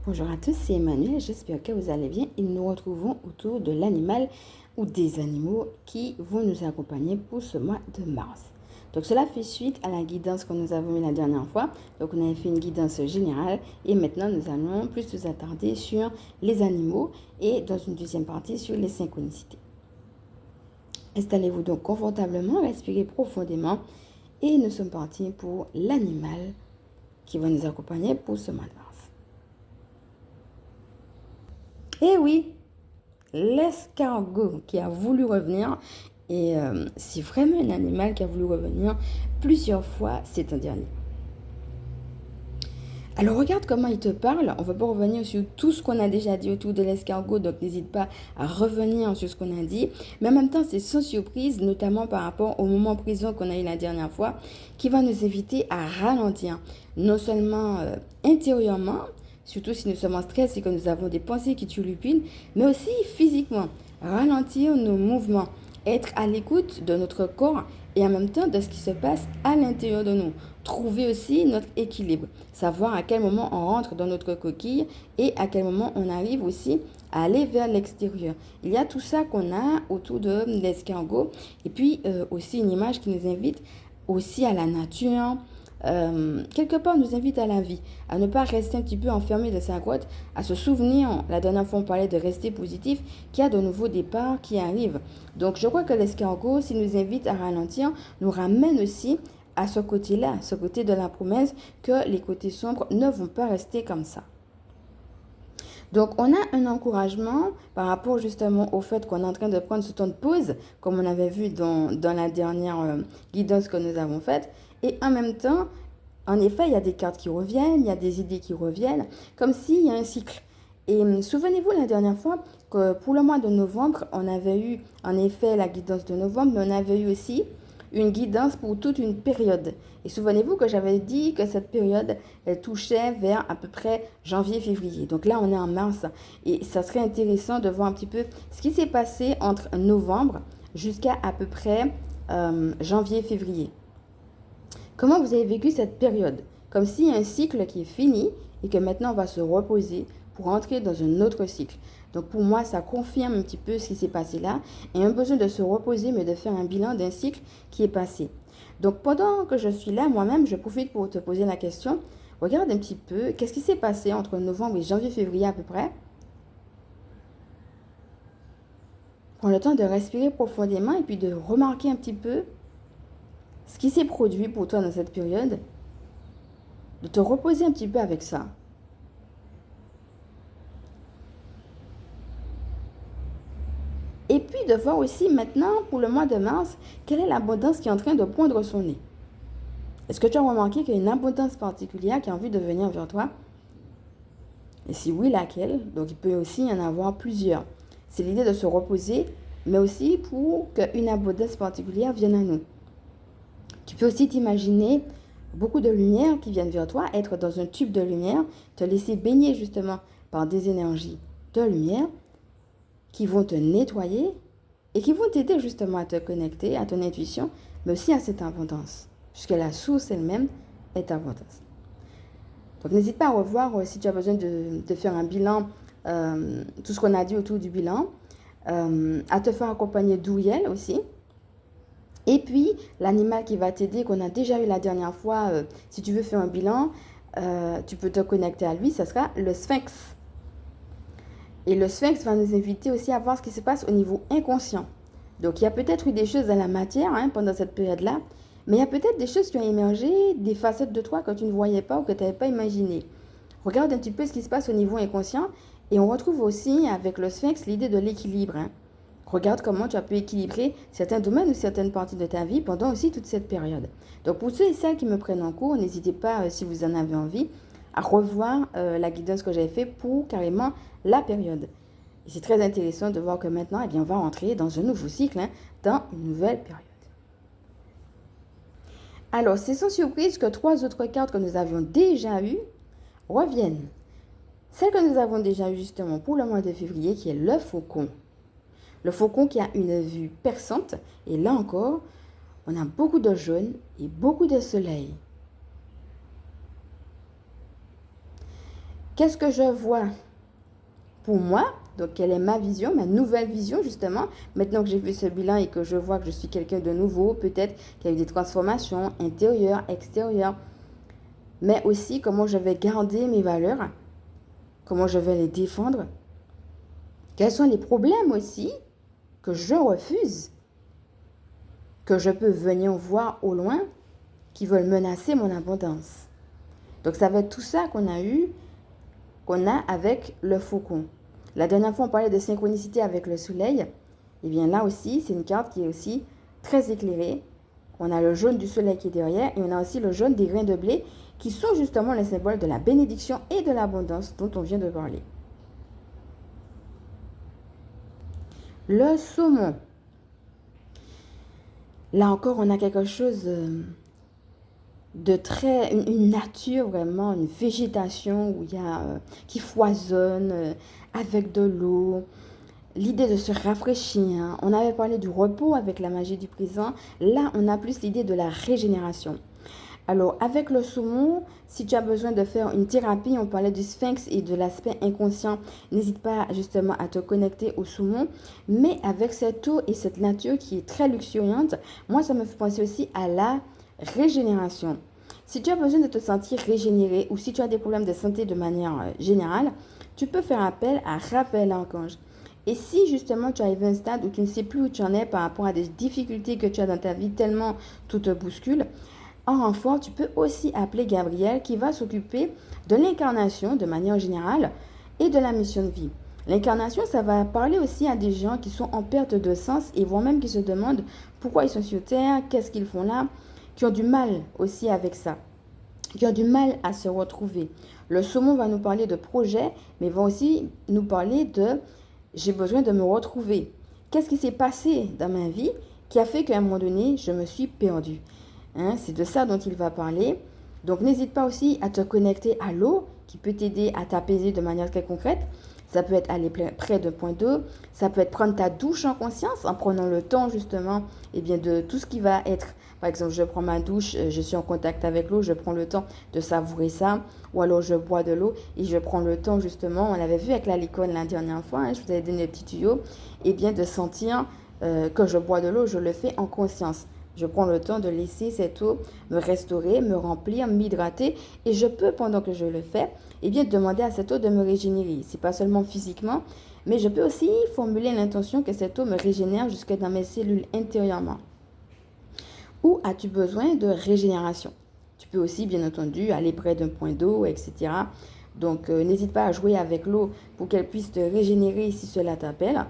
Bonjour à tous, c'est Emmanuel, j'espère que vous allez bien et nous retrouvons autour de l'animal ou des animaux qui vont nous accompagner pour ce mois de mars. Donc cela fait suite à la guidance que nous avons eue la dernière fois. Donc on avait fait une guidance générale et maintenant nous allons plus nous attarder sur les animaux et dans une deuxième partie sur les synchronicités. Installez-vous donc confortablement, respirez profondément et nous sommes partis pour l'animal qui va nous accompagner pour ce mois de mars. Eh oui, l'escargot qui a voulu revenir, et c'est vraiment un animal qui a voulu revenir plusieurs fois ces temps derniers. Alors regarde comment il te parle, on ne va pas revenir sur tout ce qu'on a déjà dit autour de l'escargot, donc n'hésite pas à revenir sur ce qu'on a dit, mais en même temps c'est sans surprise, notamment par rapport au moment présent qu'on a eu la dernière fois, qui va nous inviter à ralentir, non seulement intérieurement, surtout si nous sommes en stress et que nous avons des pensées qui turlupinent, mais aussi physiquement. Ralentir nos mouvements, être à l'écoute de notre corps et en même temps de ce qui se passe à l'intérieur de nous. Trouver aussi notre équilibre, savoir à quel moment on rentre dans notre coquille et à quel moment on arrive aussi à aller vers l'extérieur. Il y a tout ça qu'on a autour de l'escargot et puis aussi une image qui nous invite aussi à la nature, quelque part nous invite à la vie, à ne pas rester un petit peu enfermé dans sa grotte, à se souvenir, la dernière fois on parlait de rester positif, qu'il y a de nouveaux départs qui arrivent. Donc je crois que l'escargot, s'il nous invite à ralentir, nous ramène aussi à ce côté-là, ce côté de la promesse que les côtés sombres ne vont pas rester comme ça. Donc, on a un encouragement par rapport justement au fait qu'on est en train de prendre ce temps de pause, comme on avait vu dans la dernière guidance que nous avons faite. Et en même temps, en effet, il y a des cartes qui reviennent, il y a des idées qui reviennent, comme s'il y a un cycle. Et souvenez-vous la dernière fois que pour le mois de novembre, on avait eu en effet la guidance de novembre, mais on avait eu aussi une guidance pour toute une période. Et souvenez-vous que j'avais dit que cette période, elle touchait vers à peu près janvier-février. Donc là, on est en mars. Et ça serait intéressant de voir un petit peu ce qui s'est passé entre novembre jusqu'à à peu près janvier-février. Comment vous avez vécu cette période? Comme s'il y a un cycle qui est fini et que maintenant on va se reposer pour entrer dans un autre cycle. Donc pour moi, ça confirme un petit peu ce qui s'est passé là et un besoin de se reposer, mais de faire un bilan d'un cycle qui est passé. Donc pendant que je suis là, moi-même, je profite pour te poser la question. Regarde un petit peu, qu'est-ce qui s'est passé entre novembre et janvier-février à peu près? Prends le temps de respirer profondément et puis de remarquer un petit peu ce qui s'est produit pour toi dans cette période. De te reposer un petit peu avec ça. Et puis de voir aussi maintenant, pour le mois de mars, quelle est l'abondance qui est en train de poindre son nez. Est-ce que tu as remarqué qu'il y a une abondance particulière qui a envie de venir vers toi? Et si oui, laquelle? Donc il peut aussi y en avoir plusieurs. C'est l'idée de se reposer, mais aussi pour qu'une abondance particulière vienne à nous. Tu peux aussi t'imaginer beaucoup de lumière qui viennent vers toi, être dans un tube de lumière, te laisser baigner justement par des énergies de lumière qui vont te nettoyer et qui vont t'aider justement à te connecter à ton intuition, mais aussi à cette abondance, puisque la source elle-même est abondance. Donc n'hésite pas à revoir si tu as besoin de faire un bilan, tout ce qu'on a dit autour du bilan, à te faire accompagner d'Ouyel aussi. Et puis, l'animal qui va t'aider, qu'on a déjà eu la dernière fois, si tu veux faire un bilan, tu peux te connecter à lui, ça sera le Sphinx. Et le Sphinx va nous inviter aussi à voir ce qui se passe au niveau inconscient. Donc, il y a peut-être eu des choses dans la matière pendant cette période-là, mais il y a peut-être des choses qui ont émergé, des facettes de toi que tu ne voyais pas ou que tu n'avais pas imaginé. Regarde un petit peu ce qui se passe au niveau inconscient et on retrouve aussi avec le Sphinx l'idée de l'équilibre. Regarde comment tu as pu équilibrer certains domaines ou certaines parties de ta vie pendant aussi toute cette période. Donc pour ceux et celles qui me prennent en cours, n'hésitez pas, si vous en avez envie, à revoir la guidance que j'avais faite pour carrément la période. Et c'est très intéressant de voir que maintenant, on va entrer dans un nouveau cycle, dans une nouvelle période. Alors, c'est sans surprise que 3 autres cartes que nous avions déjà eues reviennent. Celle que nous avons déjà eue justement pour le mois de février, qui est le faucon. Le faucon qui a une vue perçante. Et là encore, on a beaucoup de jaune et beaucoup de soleil. Qu'est-ce que je vois pour moi? Donc, quelle est ma vision, ma nouvelle vision, justement? Maintenant que j'ai fait ce bilan et que je vois que je suis quelqu'un de nouveau, peut-être qu'il y a eu des transformations intérieures, extérieures, mais aussi comment je vais garder mes valeurs, comment je vais les défendre, quels sont les problèmes aussi que je refuse, que je peux venir voir au loin, qui veulent menacer mon abondance. Donc, ça va être tout ça qu'on a avec le faucon. La dernière fois, on parlait de synchronicité avec le soleil. Et bien là aussi, c'est une carte qui est aussi très éclairée. On a le jaune du soleil qui est derrière et on a aussi le jaune des grains de blé qui sont justement les symboles de la bénédiction et de l'abondance dont on vient de parler. Le saumon. Là encore, on a quelque chose de très, une nature vraiment, une végétation où il y a, qui foisonne avec de l'eau. L'idée de se rafraîchir, hein. On avait parlé du repos avec la magie du présent. Là, on a plus l'idée de la régénération. Alors, avec le saumon, si tu as besoin de faire une thérapie, on parlait du sphinx et de l'aspect inconscient, n'hésite pas justement à te connecter au saumon. Mais avec cette eau et cette nature qui est très luxuriante, moi, ça me fait penser aussi à la régénération. Si tu as besoin de te sentir régénéré ou si tu as des problèmes de santé de manière générale, tu peux faire appel à Raphaël Archange. Et si justement tu arrives à un stade où tu ne sais plus où tu en es par rapport à des difficultés que tu as dans ta vie tellement tout te bouscule, en renfort, tu peux aussi appeler Gabriel qui va s'occuper de l'incarnation de manière générale et de la mission de vie. L'incarnation, ça va parler aussi à des gens qui sont en perte de sens et voire même qui se demandent pourquoi ils sont sur Terre, qu'est-ce qu'ils font là, qui ont du mal aussi avec ça, qui ont du mal à se retrouver. Le saumon va nous parler de projet, mais va aussi nous parler de j'ai besoin de me retrouver. Qu'est-ce qui s'est passé dans ma vie qui a fait qu'à un moment donné, je me suis perdue? Hein, c'est de ça dont il va parler. Donc, n'hésite pas aussi à te connecter à l'eau qui peut t'aider à t'apaiser de manière très concrète. Ça peut être aller près d'un point d'eau. Ça peut être prendre ta douche en conscience en prenant le temps justement de tout ce qui va être. Par exemple, je prends ma douche, je suis en contact avec l'eau, je prends le temps de savourer ça. Ou alors, je bois de l'eau et je prends le temps justement, on l'avait vu avec la licorne la dernière fois, hein, je vous avais donné le petit tuyau, de sentir que je bois de l'eau, je le fais en conscience. Je prends le temps de laisser cette eau me restaurer, me remplir, m'hydrater. Et je peux, pendant que je le fais, demander à cette eau de me régénérer. Ce n'est pas seulement physiquement, mais je peux aussi formuler l'intention que cette eau me régénère jusque dans mes cellules intérieurement. Où as-tu besoin de régénération? Tu peux aussi, bien entendu, aller près d'un point d'eau, etc. Donc, n'hésite pas à jouer avec l'eau pour qu'elle puisse te régénérer si cela t'appelle.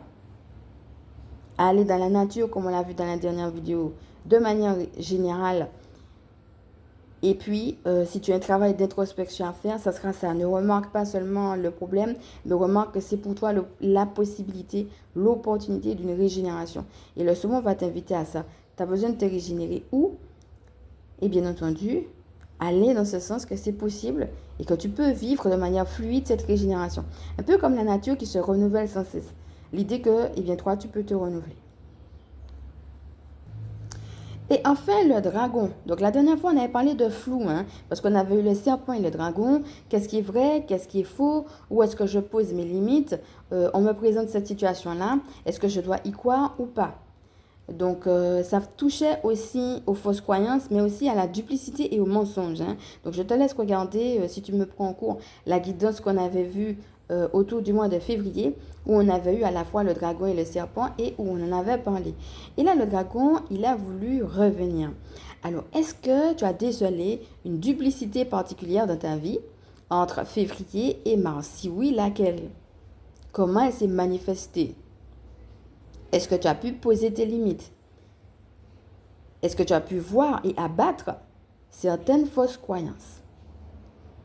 À aller dans la nature, comme on l'a vu dans la dernière vidéo, de manière générale. Et puis, si tu as un travail d'introspection à faire, ça sera ça. Ne remarque pas seulement le problème, mais remarque que c'est pour toi la possibilité, l'opportunité d'une régénération. Et le saumon va t'inviter à ça. Tu as besoin de te régénérer où? Et bien entendu, aller dans ce sens que c'est possible et que tu peux vivre de manière fluide cette régénération. Un peu comme la nature qui se renouvelle sans cesse. L'idée que, toi, tu peux te renouveler. Et enfin, le dragon. Donc, la dernière fois, on avait parlé de flou, hein, parce qu'on avait eu le serpent et le dragon. Qu'est-ce qui est vrai? Qu'est-ce qui est faux? Où est-ce que je pose mes limites? On me présente cette situation-là. Est-ce que je dois y croire ou pas? Donc, ça touchait aussi aux fausses croyances, mais aussi à la duplicité et aux mensonges, hein. Donc, je te laisse regarder, si tu me prends en cours, la guidance qu'on avait vue autour du mois de février, où on avait eu à la fois le dragon et le serpent et où on en avait parlé. Et là, le dragon, il a voulu revenir. Alors, est-ce que tu as décelé une duplicité particulière dans ta vie entre février et mars? Si oui, laquelle? Comment elle s'est manifestée? Est-ce que tu as pu poser tes limites? Est-ce que tu as pu voir et abattre certaines fausses croyances?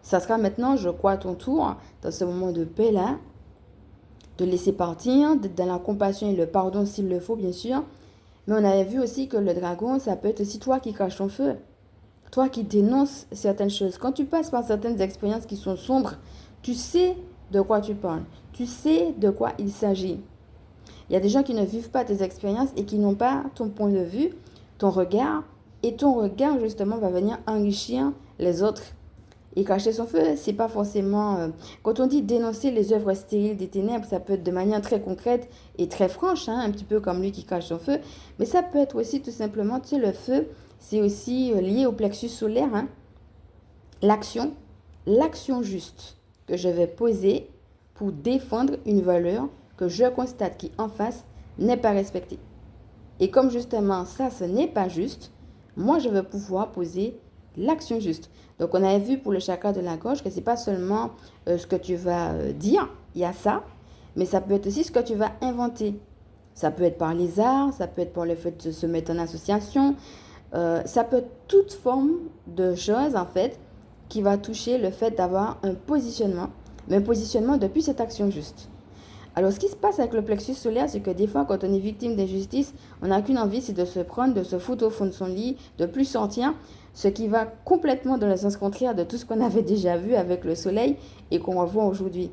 Ça sera maintenant, je crois, à ton tour, dans ce moment de paix-là, de laisser partir, d'être dans la compassion et le pardon s'il le faut, bien sûr. Mais on avait vu aussi que le dragon, ça peut être aussi toi qui craches ton feu. Toi qui dénonces certaines choses. Quand tu passes par certaines expériences qui sont sombres, tu sais de quoi tu parles. Tu sais de quoi il s'agit. Il y a des gens qui ne vivent pas tes expériences et qui n'ont pas ton point de vue, ton regard. Et ton regard, justement, va venir enrichir les autres. Et cacher son feu, c'est pas forcément... quand on dit dénoncer les œuvres stériles des ténèbres, ça peut être de manière très concrète et très franche, hein, un petit peu comme lui qui cache son feu. Mais ça peut être aussi tout simplement, tu sais, le feu, c'est aussi lié au plexus solaire, hein. L'action, l'action juste que je vais poser pour défendre une valeur que je constate qui en face n'est pas respectée. Et comme justement ça, ce n'est pas juste, moi je vais pouvoir poser l'action juste. Donc on avait vu pour le chakra de la gorge que ce n'est pas seulement ce que tu vas dire, il y a ça, mais ça peut être aussi ce que tu vas inventer. Ça peut être par les arts, ça peut être par le fait de se mettre en association, ça peut être toute forme de choses en fait qui va toucher le fait d'avoir un positionnement, mais un positionnement depuis cette action juste. Alors, ce qui se passe avec le plexus solaire, c'est que des fois, quand on est victime d'injustice, on n'a qu'une envie, c'est de se prendre, de se foutre au fond de son lit, de plus sortir, ce qui va complètement dans le sens contraire de tout ce qu'on avait déjà vu avec le soleil et qu'on revoit aujourd'hui.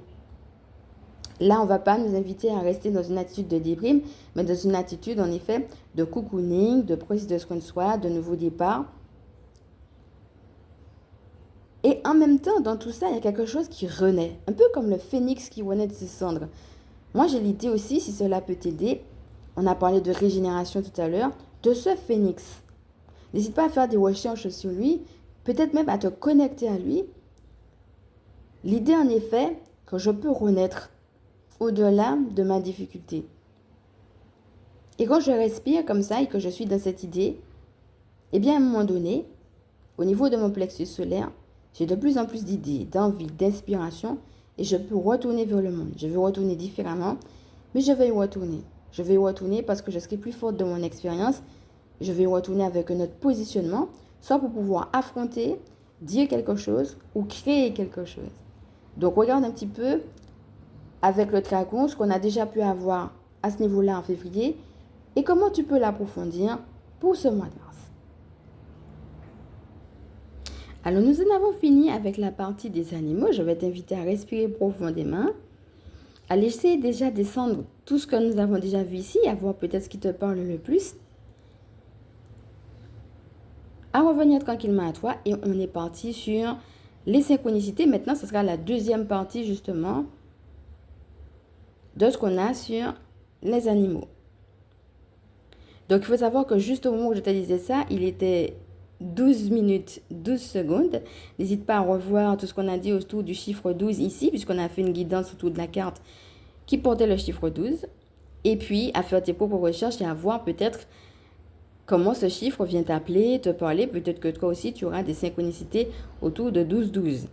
Là, on ne va pas nous inviter à rester dans une attitude de déprime, mais dans une attitude, en effet, de cocooning, de prise de soin de soi, de nouveau départ. Et en même temps, dans tout ça, il y a quelque chose qui renaît, un peu comme le phénix qui renaît de ses cendres. Moi, j'ai l'idée aussi, si cela peut t'aider, on a parlé de régénération tout à l'heure, de ce phénix. N'hésite pas à faire des recherches sur lui, peut-être même à te connecter à lui. L'idée, en effet, que je peux renaître au-delà de ma difficulté. Et quand je respire comme ça et que je suis dans cette idée, eh bien, à un moment donné, au niveau de mon plexus solaire, j'ai de plus en plus d'idées, d'envie, d'inspiration et je peux retourner vers le monde. Je vais retourner différemment, mais je vais y retourner. Je vais y retourner parce que je serai plus forte de mon expérience. Je vais y retourner avec un autre positionnement, soit pour pouvoir affronter, dire quelque chose ou créer quelque chose. Donc, regarde un petit peu avec le dragon ce qu'on a déjà pu avoir à ce niveau-là en février et comment tu peux l'approfondir pour ce mois de mars. Alors, nous en avons fini avec la partie des animaux. Je vais t'inviter à respirer profondément, à laisser déjà descendre tout ce que nous avons déjà vu ici, à voir peut-être ce qui te parle le plus, à revenir tranquillement à toi et on est parti sur les synchronicités. Maintenant, ce sera la deuxième partie justement de ce qu'on a sur les animaux. Donc, il faut savoir que juste au moment où je te disais ça, il était 12 minutes, 12 secondes. N'hésite pas à revoir tout ce qu'on a dit autour du chiffre 12 ici, puisqu'on a fait une guidance autour de la carte qui portait le chiffre 12. Et puis, à faire tes propres recherches et à voir peut-être comment ce chiffre vient t'appeler, te parler. Peut-être que toi aussi, tu auras des synchronicités autour de 12-12,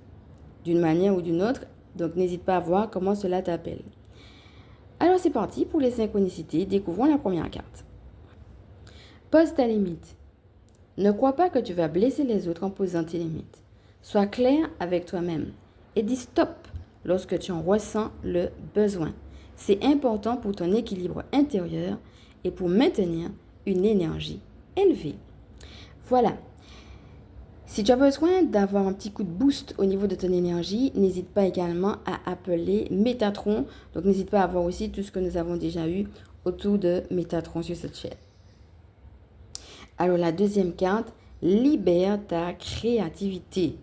d'une manière ou d'une autre. Donc, n'hésite pas à voir comment cela t'appelle. Alors, c'est parti pour les synchronicités. Découvrons la première carte. Pose ta limite. Ne crois pas que tu vas blesser les autres en posant tes limites. Sois clair avec toi-même et dis stop lorsque tu en ressens le besoin. C'est important pour ton équilibre intérieur et pour maintenir une énergie élevée. Voilà. Si tu as besoin d'avoir un petit coup de boost au niveau de ton énergie, n'hésite pas également à appeler Métatron. Donc n'hésite pas à voir aussi tout ce que nous avons déjà eu autour de Métatron sur cette chaîne. Alors la deuxième carte, libère ta créativité.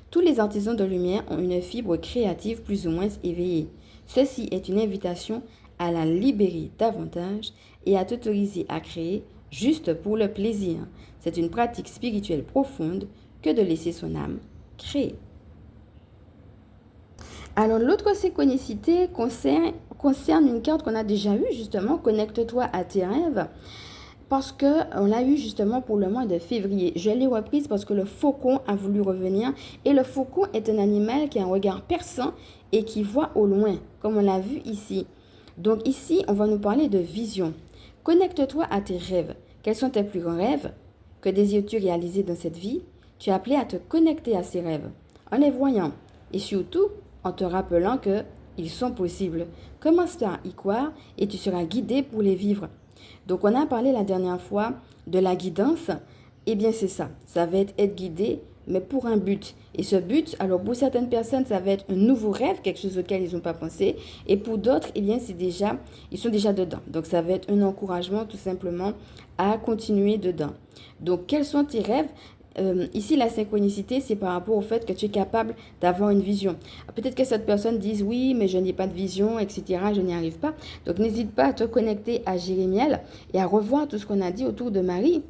Tous les artisans de lumière ont une fibre créative plus ou moins éveillée. Ceci est une invitation à la libérer davantage et à t'autoriser à créer juste pour le plaisir. C'est une pratique spirituelle profonde que de laisser son âme créer. Alors l'autre synchronicité concerne une carte qu'on a déjà eue justement, connecte-toi à tes rêves. Parce qu'on l'a eu justement pour le mois de février. Je l'ai reprise parce que le faucon a voulu revenir. Et le faucon est un animal qui a un regard perçant et qui voit au loin, comme on l'a vu ici. Donc ici, on va nous parler de vision. Connecte-toi à tes rêves. Quels sont tes plus grands rêves? Que désires-tu réaliser dans cette vie? Tu es appelé à te connecter à ces rêves, en les voyant. Et surtout, en te rappelant qu'ils sont possibles. Commence par y croire et tu seras guidé pour les vivre. Donc, on a parlé la dernière fois de la guidance. Eh bien, c'est ça. Ça va être guidé, mais pour un but. Et ce but, alors pour certaines personnes, ça va être un nouveau rêve, quelque chose auquel ils n'ont pas pensé. Et pour d'autres, eh bien, ils sont déjà dedans. Donc, ça va être un encouragement tout simplement à continuer dedans. Donc, quels sont tes rêves? ici, la synchronicité, c'est par rapport au fait que tu es capable d'avoir une vision. Peut-être que cette personne dise, oui, mais je n'ai pas de vision, etc., je n'y arrive pas. Donc, n'hésite pas à te connecter à Jérémiel et à revoir tout ce qu'on a dit autour de Marie,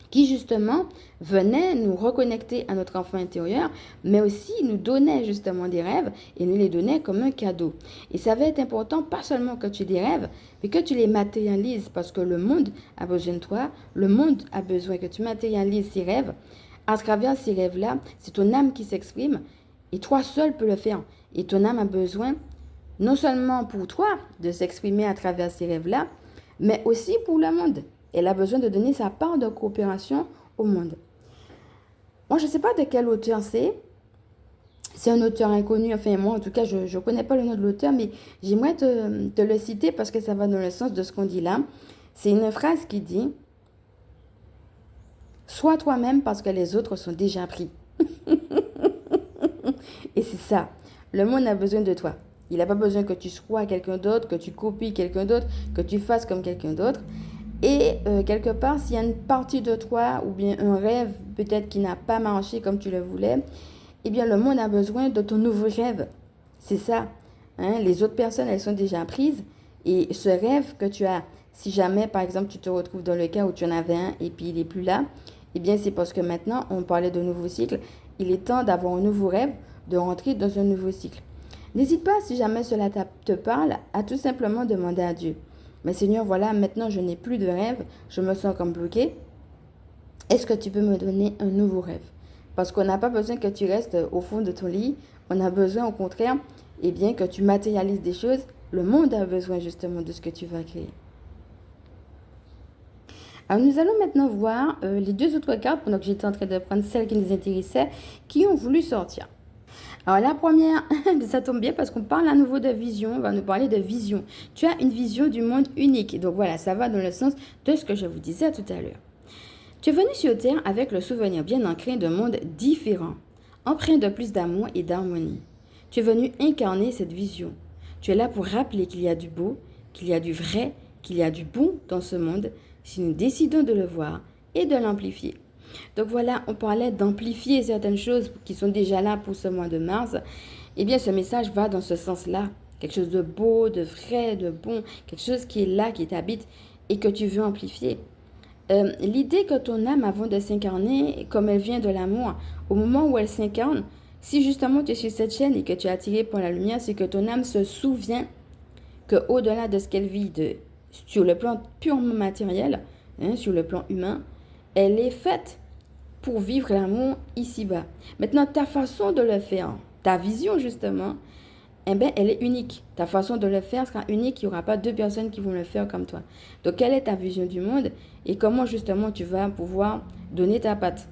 qui justement venait nous reconnecter à notre enfant intérieur, mais aussi nous donnait justement des rêves et nous les donnait comme un cadeau. Et ça va être important, pas seulement que tu aies des rêves, mais que tu les matérialises, parce que le monde a besoin de toi, le monde a besoin que tu matérialises ces rêves. À travers ces rêves-là, c'est ton âme qui s'exprime, et toi seul peux le faire. Et ton âme a besoin, non seulement pour toi, de s'exprimer à travers ces rêves-là, mais aussi pour le monde. Elle a besoin de donner sa part de coopération au monde. Moi, je ne sais pas de quel auteur c'est. C'est un auteur inconnu. Enfin, moi, en tout cas, je ne connais pas le nom de l'auteur, mais j'aimerais te le citer parce que ça va dans le sens de ce qu'on dit là. C'est une phrase qui dit « Sois toi-même parce que les autres sont déjà pris. » Et c'est ça. Le monde a besoin de toi. Il n'a pas besoin que tu sois quelqu'un d'autre, que tu copies quelqu'un d'autre, que tu fasses comme quelqu'un d'autre. Et quelque part, s'il y a une partie de toi ou bien un rêve peut-être qui n'a pas marché comme tu le voulais, eh bien le monde a besoin de ton nouveau rêve. C'est ça. Hein? Les autres personnes, elles sont déjà prises. Et ce rêve que tu as, si jamais par exemple tu te retrouves dans le cas où tu en avais un et puis il n'est plus là, eh bien c'est parce que maintenant, on parlait de nouveau cycle, il est temps d'avoir un nouveau rêve, de rentrer dans un nouveau cycle. N'hésite pas, si jamais cela te parle, à tout simplement demander à Dieu. Mais Seigneur, voilà, maintenant je n'ai plus de rêve, je me sens comme bloqué. Est-ce que tu peux me donner un nouveau rêve? Parce qu'on n'a pas besoin que tu restes au fond de ton lit. On a besoin, au contraire, eh bien, que tu matérialises des choses. Le monde a besoin justement de ce que tu vas créer. Alors, nous allons maintenant voir les deux autres cartes, pendant que j'étais en train de prendre celles qui nous intéressaient, qui ont voulu sortir. Alors la première, ça tombe bien parce qu'on parle à nouveau de vision, on va nous parler de vision. Tu as une vision du monde unique. Donc voilà, ça va dans le sens de ce que je vous disais tout à l'heure. Tu es venu sur Terre avec le souvenir bien ancré d'un monde différent, empreint de plus d'amour et d'harmonie. Tu es venu incarner cette vision. Tu es là pour rappeler qu'il y a du beau, qu'il y a du vrai, qu'il y a du bon dans ce monde, si nous décidons de le voir et de l'amplifier. Donc voilà, on parlait d'amplifier certaines choses qui sont déjà là pour ce mois de mars. Eh bien, ce message va dans ce sens-là. Quelque chose de beau, de vrai, de bon, quelque chose qui est là, qui t'habite et que tu veux amplifier. L'idée que ton âme, avant de s'incarner, comme elle vient de l'amour, au moment où elle s'incarne, si justement tu es sur cette chaîne et que tu es attiré par la lumière, c'est que ton âme se souvient qu'au-delà de ce qu'elle vit sur le plan purement matériel, sur le plan humain, elle est faite pour vivre l'amour ici-bas. Maintenant, ta façon de le faire, ta vision justement, eh bien, elle est unique. Ta façon de le faire sera unique. Il n'y aura pas deux personnes qui vont le faire comme toi. Donc, quelle est ta vision du monde et comment justement tu vas pouvoir donner ta patte?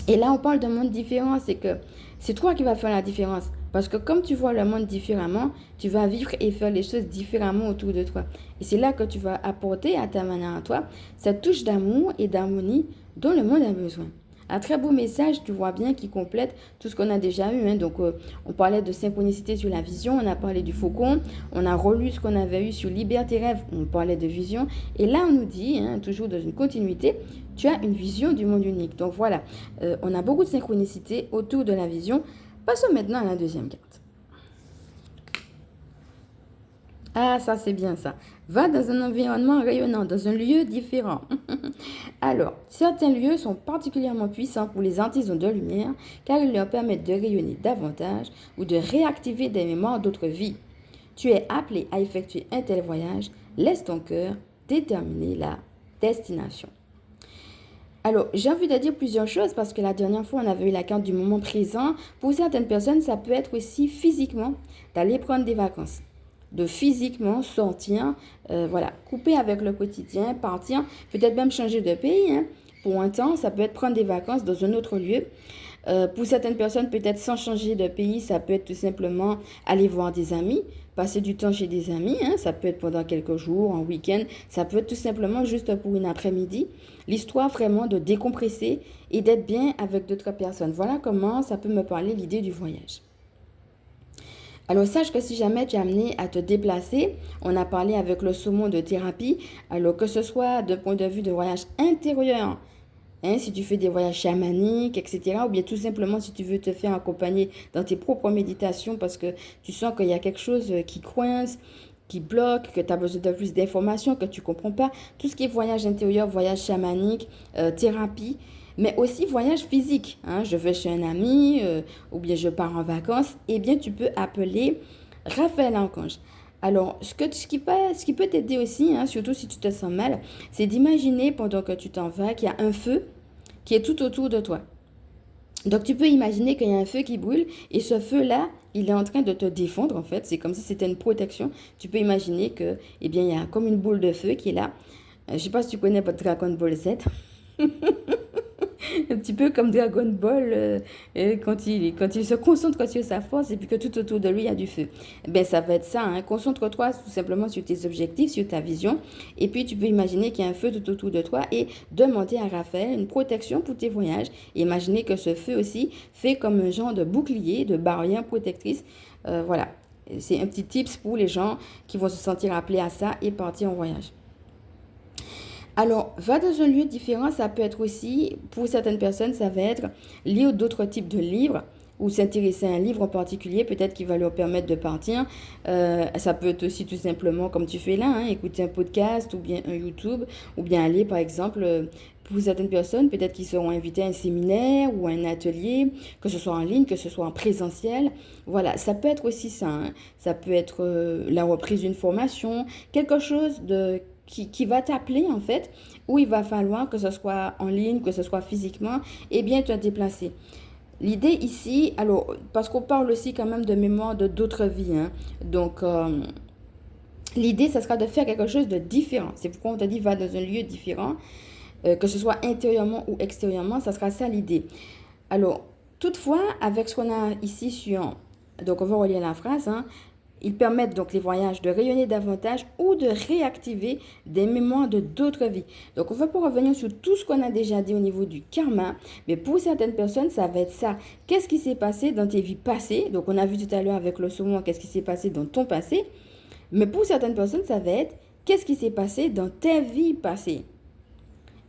Et là, on parle d'un monde différent. C'est que c'est toi qui vas faire la différence. Parce que comme tu vois le monde différemment, tu vas vivre et faire les choses différemment autour de toi. Et c'est là que tu vas apporter à ta manière à toi cette touche d'amour et d'harmonie dont le monde a besoin. Un très beau message, tu vois bien, qui complète tout ce qu'on a déjà eu. Donc, on parlait de synchronicité sur la vision, on a parlé du faucon, on a relu ce qu'on avait eu sur Liberté Rêve, on parlait de vision. Et là, on nous dit, toujours dans une continuité, tu as une vision du monde unique. Donc, voilà, on a beaucoup de synchronicité autour de la vision. Passons maintenant à la deuxième carte. Ah, ça c'est bien ça. Va dans un environnement rayonnant, dans un lieu différent. Alors, certains lieux sont particulièrement puissants pour les artisans de lumière car ils leur permettent de rayonner davantage ou de réactiver des mémoires d'autres vies. Tu es appelé à effectuer un tel voyage. Laisse ton cœur déterminer la destination. Alors, j'ai envie de dire plusieurs choses parce que la dernière fois, on avait eu la carte du moment présent. Pour certaines personnes, ça peut être aussi physiquement d'aller prendre des vacances. De physiquement sortir, couper avec le quotidien, partir, peut-être même changer de pays. Pour un temps, ça peut être prendre des vacances dans un autre lieu. Pour certaines personnes, peut-être sans changer de pays, ça peut être tout simplement aller voir des amis, passer du temps chez des amis. Ça peut être pendant quelques jours, un week-end. Ça peut être tout simplement juste pour une après-midi. L'histoire vraiment de décompresser et d'être bien avec d'autres personnes. Voilà comment ça peut me parler l'idée du voyage. Alors, sache que si jamais tu es amené à te déplacer, on a parlé avec le saumon de thérapie, alors que ce soit d'un point de vue de voyage intérieur, Hein, si tu fais des voyages chamaniques, etc. Ou bien tout simplement si tu veux te faire accompagner dans tes propres méditations parce que tu sens qu'il y a quelque chose qui coince, qui bloque, que tu as besoin de plus d'informations, que tu ne comprends pas. Tout ce qui est voyage intérieur, voyage chamanique, thérapie, mais aussi voyage physique. Hein. Je vais chez un ami ou bien je pars en vacances. Eh bien, tu peux appeler Raphaël Archange. Alors, ce qui peut t'aider aussi, hein, surtout si tu te sens mal, c'est d'imaginer pendant que tu t'en vas qu'il y a un feu qui est tout autour de toi. Donc, tu peux imaginer qu'il y a un feu qui brûle et ce feu-là, il est en train de te défendre en fait. C'est comme si c'était une protection. Tu peux imaginer que, eh bien, il y a comme une boule de feu qui est là. Je ne sais pas si tu connais votre Dragon Ball Z. Un petit peu comme Dragon Ball, quand il se concentre sur sa force et puis que tout autour de lui, il y a du feu. Ben, ça va être ça, hein. Concentre-toi tout simplement sur tes objectifs, sur ta vision. Et puis, tu peux imaginer qu'il y a un feu tout autour de toi et demander à Raphaël une protection pour tes voyages. Et imaginer que ce feu aussi fait comme un genre de bouclier, de barrière protectrice. Voilà. C'est un petit tips pour les gens qui vont se sentir appelés à ça et partir en voyage. Alors, va dans un lieu différent, ça peut être aussi, pour certaines personnes, ça va être lire d'autres types de livres ou s'intéresser à un livre en particulier, peut-être qui va leur permettre de partir. Ça peut être aussi tout simplement, comme tu fais là, hein, écouter un podcast ou bien un YouTube, ou bien aller, par exemple, pour certaines personnes, peut-être qu'ils seront invités à un séminaire ou à un atelier, que ce soit en ligne, que ce soit en présentiel. Voilà, ça peut être aussi ça. Hein. Ça peut être la reprise d'une formation, quelque chose de qui va t'appeler en fait, où il va falloir que ce soit en ligne, que ce soit physiquement, et bien te déplacer. L'idée ici, alors, parce qu'on parle aussi quand même de mémoire de d'autres vies, hein, donc l'idée, ça sera de faire quelque chose de différent. C'est pourquoi on t'a dit va dans un lieu différent, que ce soit intérieurement ou extérieurement, ça sera ça l'idée. Alors, toutefois, avec ce qu'on a ici sur, donc on va relire la phrase, hein, ils permettent donc les voyages de rayonner davantage ou de réactiver des mémoires de d'autres vies. Donc on va pas revenir sur tout ce qu'on a déjà dit au niveau du karma, mais pour certaines personnes, ça va être ça. Qu'est-ce qui s'est passé dans tes vies passées? Donc on a vu tout à l'heure avec le saumon, qu'est-ce qui s'est passé dans ton passé? Mais pour certaines personnes, ça va être qu'est-ce qui s'est passé dans tes vies passées?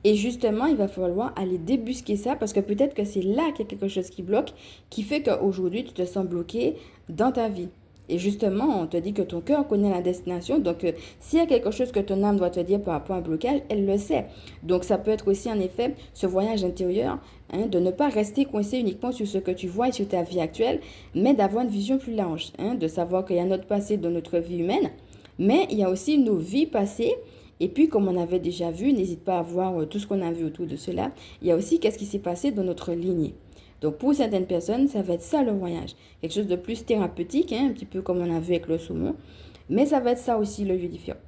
Et justement, il va falloir aller débusquer ça parce que peut-être que c'est là qu'il y a quelque chose qui bloque, qui fait qu'aujourd'hui, tu te sens bloqué dans ta vie. Et justement, on te dit que ton cœur connaît la destination. Donc, s'il y a quelque chose que ton âme doit te dire par rapport à un blocage, elle le sait. Donc, ça peut être aussi, en effet, ce voyage intérieur, hein, de ne pas rester coincé uniquement sur ce que tu vois et sur ta vie actuelle, mais d'avoir une vision plus large, hein, de savoir qu'il y a notre passé dans notre vie humaine, mais il y a aussi nos vies passées. Et puis, comme on avait déjà vu, n'hésite pas à voir tout ce qu'on a vu autour de cela. Il y a aussi qu'est-ce qui s'est passé dans notre lignée. Donc, pour certaines personnes, ça va être ça le voyage. Quelque chose de plus thérapeutique, hein, un petit peu comme on a vu avec le saumon. Mais ça va être ça aussi, le lieu différent.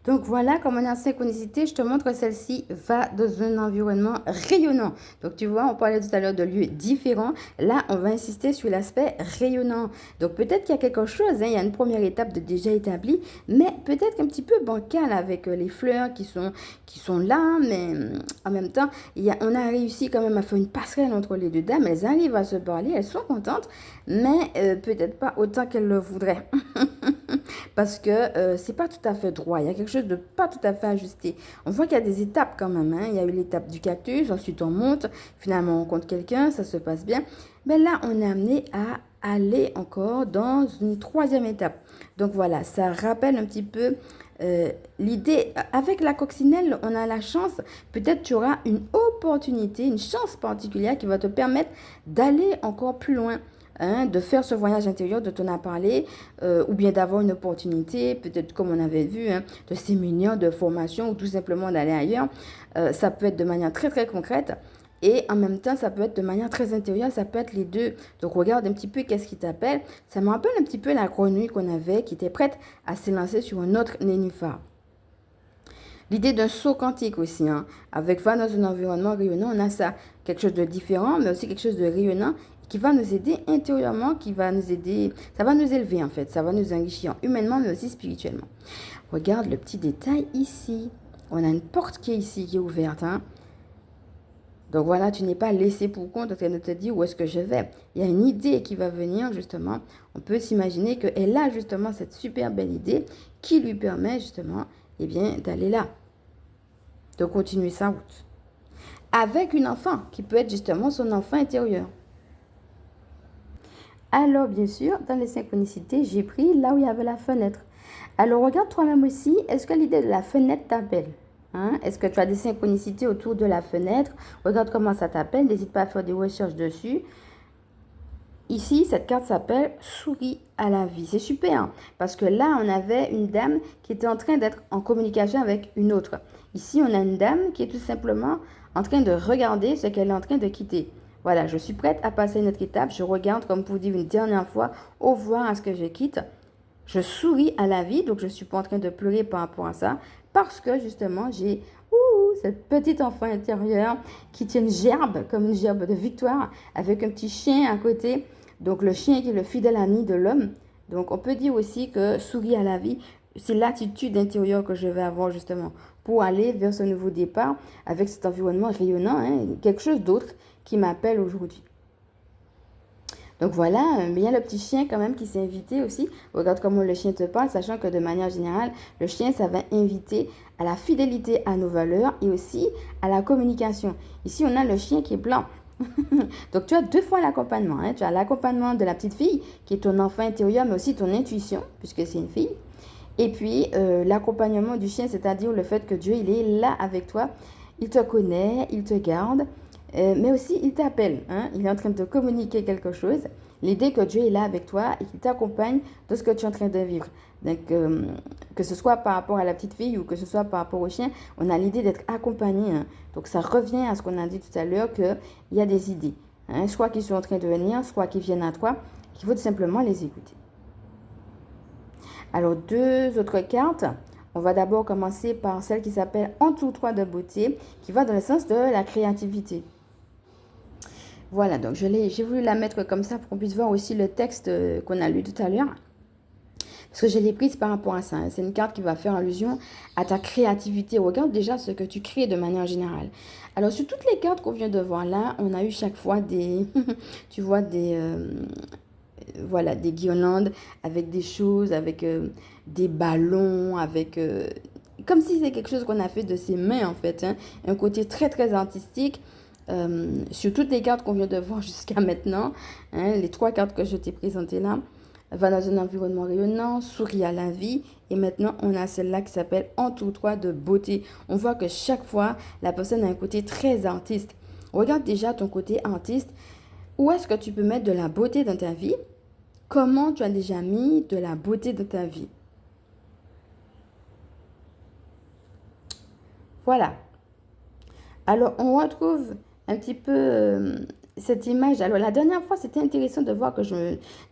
Donc voilà, comme on est en synchronicité, je te montre celle-ci va dans un environnement rayonnant. Donc tu vois, on parlait tout à l'heure de lieux différents. Là, on va insister sur l'aspect rayonnant. Donc peut-être qu'il y a quelque chose, hein, il y a une première étape de déjà établie, mais peut-être un petit peu bancal avec les fleurs qui sont là, mais en même temps, on a réussi quand même à faire une passerelle entre les deux dames. Elles arrivent à se parler, elles sont contentes, mais peut-être pas autant qu'elles le voudraient. Parce que c'est pas tout à fait droit. Il y a quelque chose de pas tout à fait ajusté. On voit qu'il y a des étapes quand même. Hein. Il y a eu l'étape du cactus, ensuite on monte, finalement on rencontre quelqu'un, ça se passe bien. Mais là, on est amené à aller encore dans une troisième étape. Donc voilà, ça rappelle un petit peu l'idée. Avec la coccinelle, on a la chance, peut-être tu auras une opportunité, une chance particulière qui va te permettre d'aller encore plus loin. Hein, de faire ce voyage intérieur dont on a parlé, ou bien d'avoir une opportunité, peut-être comme on avait vu, hein, de séminaire, de formation, ou tout simplement d'aller ailleurs. Ça peut être de manière très très concrète, et en même temps, ça peut être de manière très intérieure, ça peut être les deux. Donc regarde un petit peu qu'est-ce qui t'appelle. Ça me rappelle un petit peu la grenouille qu'on avait, qui était prête à s'élancer sur un autre nénuphar. L'idée d'un saut quantique aussi, hein, avec va dans un environnement rayonnant, on a ça, quelque chose de différent, mais aussi quelque chose de rayonnant, qui va nous aider intérieurement, qui va nous aider, ça va nous élever en fait, ça va nous enrichir humainement, mais aussi spirituellement. Regarde le petit détail ici. On a une porte qui est ici, qui est ouverte. Hein. Donc voilà, tu n'es pas laissé pour compte en train de te dire où est-ce que je vais. Il y a une idée qui va venir justement. On peut s'imaginer qu'elle a justement cette super belle idée qui lui permet justement, eh bien, d'aller là. de continuer sa route. Avec une enfant, qui peut être justement son enfant intérieur. Alors, bien sûr, dans les synchronicités, j'ai pris là où il y avait la fenêtre. Alors, regarde toi-même aussi, est-ce que l'idée de la fenêtre t'appelle? Hein? Est-ce que tu as des synchronicités autour de la fenêtre? Regarde comment ça t'appelle, n'hésite pas à faire des recherches dessus. Ici, cette carte s'appelle Souris à la vie. C'est super, hein, parce que là, on avait une dame qui était en train d'être en communication avec une autre. Ici, on a une dame qui est tout simplement en train de regarder ce qu'elle est en train de quitter. Voilà, je suis prête à passer à une autre étape. Je regarde, comme pour dire une dernière fois, au revoir à ce que je quitte. Je souris à la vie, donc je ne suis pas en train de pleurer par rapport à ça, parce que justement, j'ai cette petite enfant intérieure qui tient une gerbe, comme une gerbe de victoire, avec un petit chien à côté. Donc le chien qui est le fidèle ami de l'homme. Donc on peut dire aussi que sourire à la vie, c'est l'attitude intérieure que je vais avoir justement pour aller vers ce nouveau départ avec cet environnement rayonnant, hein, quelque chose d'autre qui m'appelle aujourd'hui. Donc voilà, mais il y a le petit chien quand même qui s'est invité aussi. Regarde comment le chien te parle, sachant que de manière générale, le chien, ça va inviter à la fidélité à nos valeurs et aussi à la communication. Ici, on a le chien qui est blanc. Donc tu as deux fois l'accompagnement. Hein. Tu as l'accompagnement de la petite fille, qui est ton enfant intérieur, mais aussi ton intuition, puisque c'est une fille. Et puis l'accompagnement du chien, c'est-à-dire le fait que Dieu, il est là avec toi. Il te connaît, il te garde. Mais aussi, il t'appelle. Hein? Il est en train de te communiquer quelque chose. L'idée que Dieu est là avec toi et qu'il t'accompagne dans ce que tu es en train de vivre. Donc, que ce soit par rapport à la petite fille ou que ce soit par rapport au chien, on a l'idée d'être accompagné. Hein? Donc, ça revient à ce qu'on a dit tout à l'heure, qu'il y a des idées. Hein? Soit qui sont en train de venir, soit qui viennent à toi. Il faut tout simplement les écouter. Alors, deux autres cartes. On va d'abord commencer par celle qui s'appelle Entoure-toi de beauté, qui va dans le sens de la créativité. Voilà, donc j'ai voulu la mettre comme ça pour qu'on puisse voir aussi le texte qu'on a lu tout à l'heure. Parce que je l'ai prise par rapport à ça. Hein. C'est une carte qui va faire allusion à ta créativité. Regarde déjà ce que tu crées de manière générale. Alors, sur toutes les cartes qu'on vient de voir là, on a eu chaque fois des, tu vois, voilà, des guirlandes avec des choses, avec des ballons, avec... comme si c'était quelque chose qu'on a fait de ses mains, en fait. Hein. Un côté très, très artistique. Sur toutes les cartes qu'on vient de voir jusqu'à maintenant, hein, les trois cartes que je t'ai présentées là, va dans un environnement rayonnant, sourit à la vie. Et maintenant, on a celle-là qui s'appelle Entoure-toi de beauté. On voit que chaque fois, la personne a un côté très artiste. Regarde déjà ton côté artiste. Où est-ce que tu peux mettre de la beauté dans ta vie? Comment tu as déjà mis de la beauté dans ta vie? Voilà. Alors, on retrouve un petit peu cette image. Alors, la dernière fois, c'était intéressant de voir que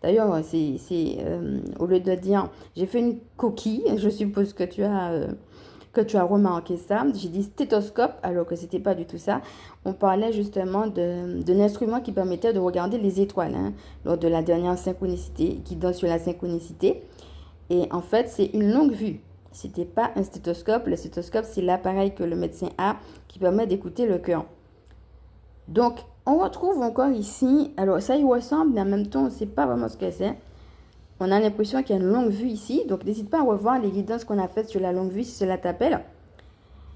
D'ailleurs, au lieu de dire, j'ai fait une coquille, je suppose que tu as remarqué ça. J'ai dit stéthoscope, alors que c'était pas du tout ça. On parlait justement d'un instrument qui permettait de regarder les étoiles, hein, lors de la dernière synchronicité, qui donne sur la synchronicité. Et en fait, c'est une longue vue. C'était pas un stéthoscope. Le stéthoscope, c'est l'appareil que le médecin a qui permet d'écouter le cœur. Donc, on retrouve encore ici, alors ça y ressemble, mais en même temps, on ne sait pas vraiment ce que c'est. On a l'impression qu'il y a une longue vue ici. Donc, n'hésite pas à revoir les guidances qu'on a faites sur la longue vue si cela t'appelle.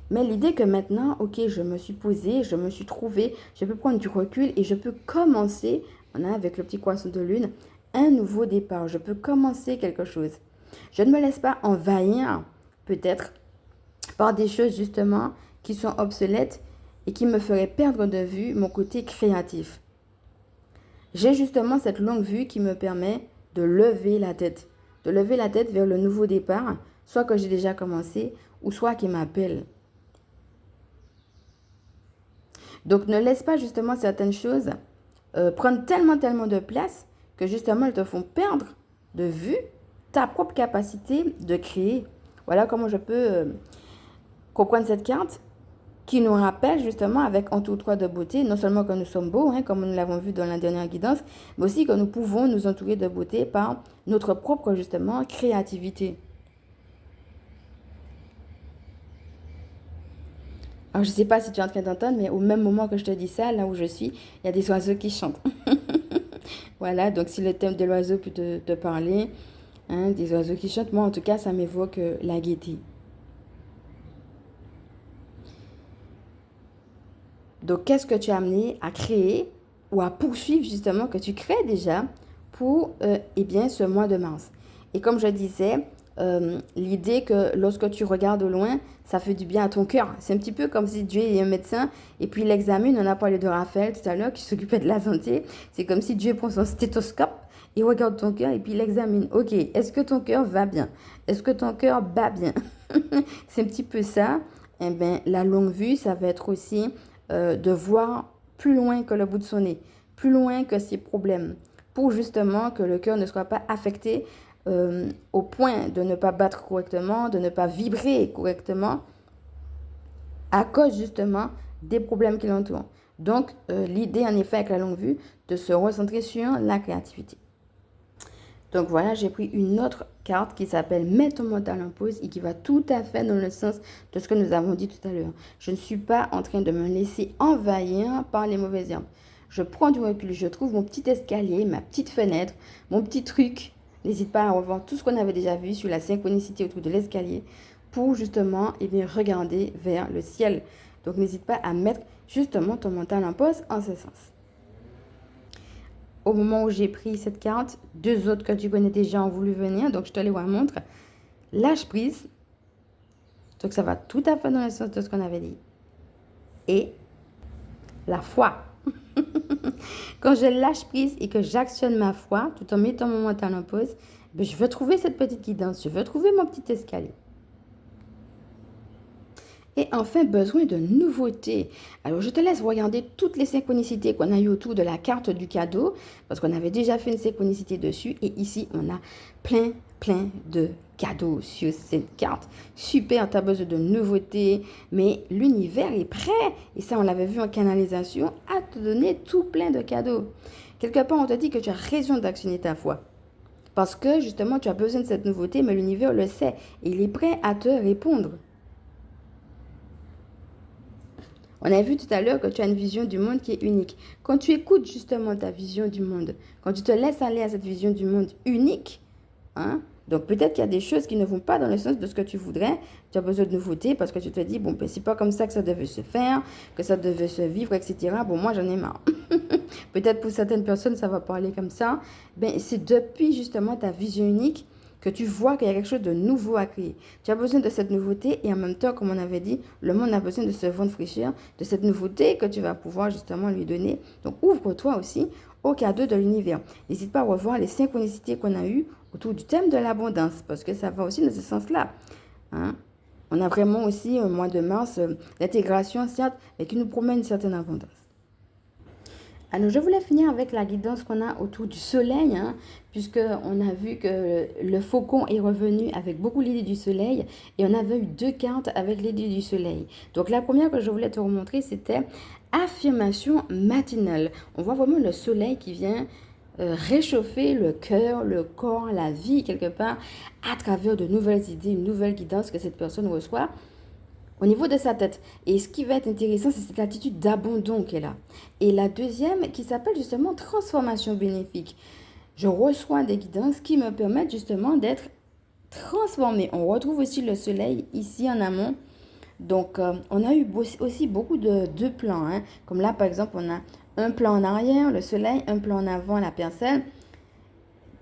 Mais l'idée que maintenant, ok, je me suis posée, je me suis trouvée, je peux prendre du recul et je peux commencer, on a avec le petit croissant de lune, un nouveau départ. Je peux commencer quelque chose. Je ne me laisse pas envahir, peut-être, par des choses justement qui sont obsolètes et qui me feraient perdre de vue mon côté créatif. J'ai justement cette longue vue qui me permet de lever la tête vers le nouveau départ, soit que j'ai déjà commencé, ou soit qui m'appelle. Donc ne laisse pas justement certaines choses prendre tellement de place que justement elles te font perdre de vue ta propre capacité de créer. Voilà comment je peux comprendre cette carte qui nous rappelle justement avec Entoure-toi de beauté, non seulement que nous sommes beaux, hein, comme nous l'avons vu dans la dernière guidance, mais aussi que nous pouvons nous entourer de beauté par notre propre justement créativité. Alors je ne sais pas si tu es en train d'entendre, mais au même moment que je te dis ça, là où je suis, il y a des oiseaux qui chantent. Voilà, donc si le thème de l'oiseau peut te parler, hein, des oiseaux qui chantent, moi en tout cas ça m'évoque la gaieté. Donc, qu'est-ce que tu as amené à créer ou à poursuivre justement que tu crées déjà pour eh bien, ce mois de mars? Et comme je disais, l'idée que lorsque tu regardes au loin, ça fait du bien à ton cœur. C'est un petit peu comme si Dieu est un médecin et puis il examine. On a parlé de Raphaël tout à l'heure qui s'occupait de la santé. C'est comme si Dieu prend son stéthoscope, il regarde ton cœur et puis il examine. Ok, est-ce que ton cœur va bien? Est-ce que ton cœur bat bien? C'est un petit peu ça. Eh bien, la longue vue, ça va être aussi de voir plus loin que le bout de son nez, plus loin que ses problèmes, pour justement que le cœur ne soit pas affecté au point de ne pas battre correctement, de ne pas vibrer correctement, à cause justement des problèmes qui l'entourent. Donc, l'idée en effet avec la longue vue, de se recentrer sur la créativité. Donc voilà, j'ai pris une autre carte qui s'appelle Mets ton mental en pause et qui va tout à fait dans le sens de ce que nous avons dit tout à l'heure. Je ne suis pas en train de me laisser envahir par les mauvaises herbes. Je prends du recul, je trouve mon petit escalier, ma petite fenêtre, mon petit truc. N'hésite pas à revoir tout ce qu'on avait déjà vu sur la synchronicité autour de l'escalier pour justement regarder vers le ciel. Donc n'hésite pas à mettre justement ton mental en pause en ce sens. Au moment où j'ai pris cette carte, deux autres que tu connais déjà ont voulu venir, donc je te les montre. Lâche prise, donc ça va tout à fait dans le sens de ce qu'on avait dit. Et la foi. Quand je lâche prise et que j'actionne ma foi, tout en mettant mon mental en pause, je veux trouver cette petite guidance, je veux trouver mon petit escalier. Et enfin, besoin de nouveautés. Alors, je te laisse regarder toutes les synchronicités qu'on a eues autour de la carte du cadeau, parce qu'on avait déjà fait une synchronicité dessus. Et ici, on a plein de cadeaux sur cette carte. Super, tu as besoin de nouveautés, mais l'univers est prêt. Et ça, on l'avait vu en canalisation, à te donner tout plein de cadeaux. Quelque part, on te dit que tu as raison d'actionner ta foi. Parce que, justement, tu as besoin de cette nouveauté, mais l'univers le sait. Et il est prêt à te répondre. On a vu tout à l'heure que tu as une vision du monde qui est unique. Quand tu écoutes justement ta vision du monde, quand tu te laisses aller à cette vision du monde unique, donc peut-être qu'il y a des choses qui ne vont pas dans le sens de ce que tu voudrais. Tu as besoin de nouveautés parce que tu te dis, bon, ben, c'est pas comme ça que ça devait se faire, que ça devait se vivre, etc. Bon, moi, j'en ai marre. Peut-être pour certaines personnes, ça va parler comme ça. Ben, c'est depuis justement ta vision unique que tu vois qu'il y a quelque chose de nouveau à créer. Tu as besoin de cette nouveauté et en même temps, comme on avait dit, le monde a besoin de ce vent de fraîcheur, de cette nouveauté que tu vas pouvoir justement lui donner. Donc, ouvre-toi aussi au cadeau de l'univers. N'hésite pas à revoir les synchronicités qu'on a eues autour du thème de l'abondance parce que ça va aussi dans ce sens-là. On a vraiment aussi, au mois de mars, l'intégration, certes, mais qui nous promet une certaine abondance. Alors, je voulais finir avec la guidance qu'on a autour du soleil, puisqu'on a vu que le faucon est revenu avec beaucoup l'idée du soleil, et on avait eu deux cartes avec l'idée du soleil. Donc, la première que je voulais te remontrer, c'était affirmation matinale. On voit vraiment le soleil qui vient réchauffer le cœur, le corps, la vie, quelque part, à travers de nouvelles idées, une nouvelle guidance que cette personne reçoit au niveau de sa tête. Et ce qui va être intéressant, c'est cette attitude d'abandon qu'elle a. Et la deuxième, qui s'appelle justement transformation bénéfique. Je reçois des guidances qui me permettent justement d'être transformée. On retrouve aussi le soleil ici en amont. Donc, on a eu aussi beaucoup de deux plans. Comme là, par exemple, on a un plan en arrière, le soleil, un plan en avant, la personne.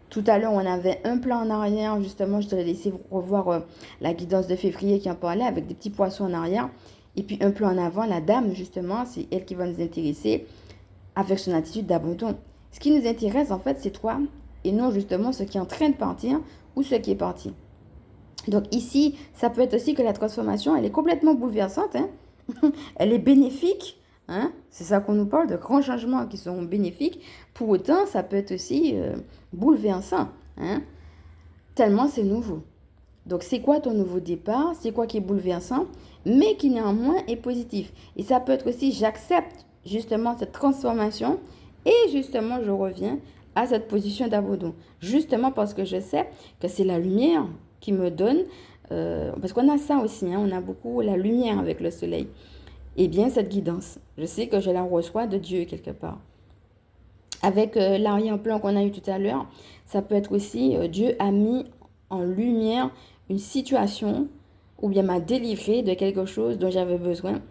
Tout à l'heure, on avait un plan en arrière, justement, je te l'ai laissé revoir la guidance de février qui en parlait avec des petits poissons en arrière. Et puis un plan en avant, la dame, justement, c'est elle qui va nous intéresser avec son attitude d'abandon. Ce qui nous intéresse, en fait, c'est toi et non justement ce qui est en train de partir ou ce qui est parti. Donc ici, ça peut être aussi que la transformation, elle est complètement bouleversante. Elle est bénéfique. C'est ça qu'on nous parle, de grands changements qui sont bénéfiques. Pour autant, ça peut être aussi bouleversant. Tellement c'est nouveau. Donc, c'est quoi ton nouveau départ? C'est quoi qui est bouleversant, mais qui néanmoins est positif? Et ça peut être aussi, j'accepte justement cette transformation et justement, je reviens à cette position d'abandon. Justement parce que je sais que c'est la lumière qui me donne, parce qu'on a ça aussi, on a beaucoup la lumière avec le soleil. Eh bien, cette guidance, je sais que je la reçois de Dieu quelque part. Avec l'arrière-plan qu'on a eu tout à l'heure, ça peut être aussi, Dieu a mis en lumière une situation ou bien m'a délivré de quelque chose dont j'avais besoin.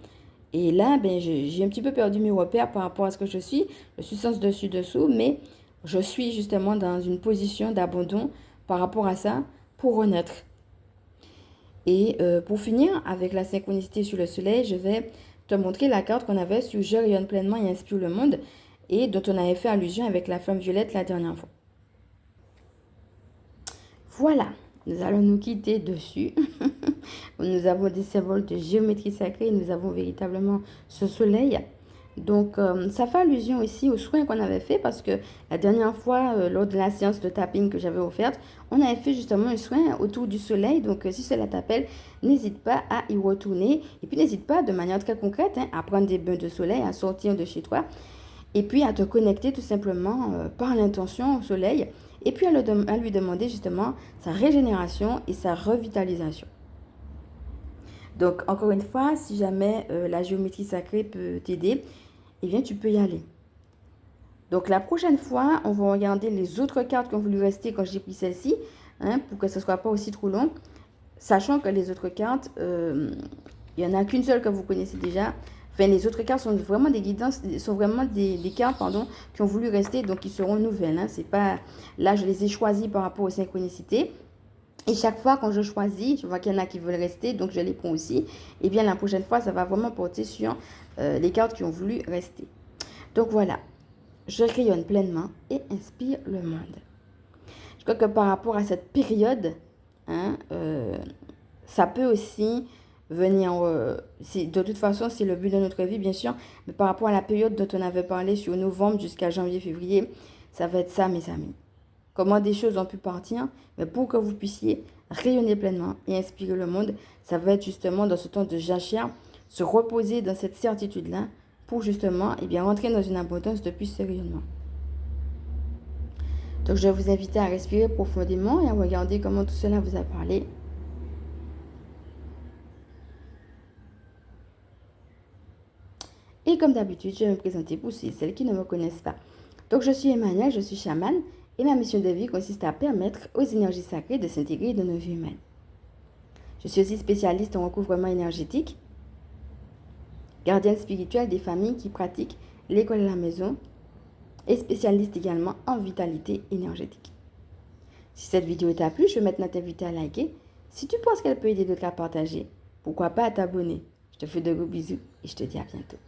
Et là, ben, j'ai un petit peu perdu mes repères par rapport à ce que je suis. Je suis sens dessus-dessous, mais je suis justement dans une position d'abandon par rapport à ça pour renaître. Et pour finir, avec la synchronicité sur le soleil, je vais te montrer la carte qu'on avait sur Je rayonne pleinement et inspire le monde et dont on avait fait allusion avec la flamme violette la dernière fois. Voilà, nous allons nous quitter dessus. Nous avons des symboles de géométrie sacrée, nous avons véritablement ce soleil. Donc, ça fait allusion aussi aux soins qu'on avait fait parce que la dernière fois, lors de la séance de tapping que j'avais offerte, on avait fait justement un soin autour du soleil. Donc, si cela t'appelle, n'hésite pas à y retourner. Et puis, n'hésite pas de manière très concrète à prendre des bains de soleil, à sortir de chez toi. Et puis, à te connecter tout simplement par l'intention au soleil. Et puis, à lui demander justement sa régénération et sa revitalisation. Donc, encore une fois, si jamais la géométrie sacrée peut t'aider, eh bien, tu peux y aller. Donc, la prochaine fois, on va regarder les autres cartes qui ont voulu rester quand j'ai pris celle-ci, pour que ce ne soit pas aussi trop long. Sachant que les autres cartes, il n'y en a qu'une seule que vous connaissez déjà. Enfin, les autres cartes sont vraiment des guidances, sont vraiment des cartes, pardon, qui ont voulu rester, donc qui seront nouvelles. C'est pas... Là, je les ai choisies par rapport aux synchronicités. Et chaque fois, quand je choisis, je vois qu'il y en a qui veulent rester, donc je les prends aussi. Et bien, la prochaine fois, ça va vraiment porter sur les cartes qui ont voulu rester. Donc voilà, je rayonne pleinement et inspire le monde. Je crois que par rapport à cette période, ça peut aussi venir... de toute façon, c'est le but de notre vie, bien sûr. Mais par rapport à la période dont on avait parlé sur novembre jusqu'à janvier, février, ça va être ça, mes amis. Comment des choses ont pu partir, mais pour que vous puissiez rayonner pleinement et inspirer le monde, ça va être justement dans ce temps de jachère, se reposer dans cette certitude-là pour justement rentrer dans une abondance depuis ce rayonnement. Donc, je vais vous inviter à respirer profondément et à regarder comment tout cela vous a parlé. Et comme d'habitude, je vais me présenter pour celles qui ne me connaissent pas. Donc, je suis Emmanuelle, je suis chamane. Et ma mission de vie consiste à permettre aux énergies sacrées de s'intégrer dans nos vies humaines. Je suis aussi spécialiste en recouvrement énergétique, gardienne spirituelle des familles qui pratiquent l'école à la maison et spécialiste également en vitalité énergétique. Si cette vidéo t'a plu, je vais maintenant t'inviter à liker. Si tu penses qu'elle peut aider d'autres à partager, pourquoi pas à t'abonner. Je te fais de gros bisous et je te dis à bientôt.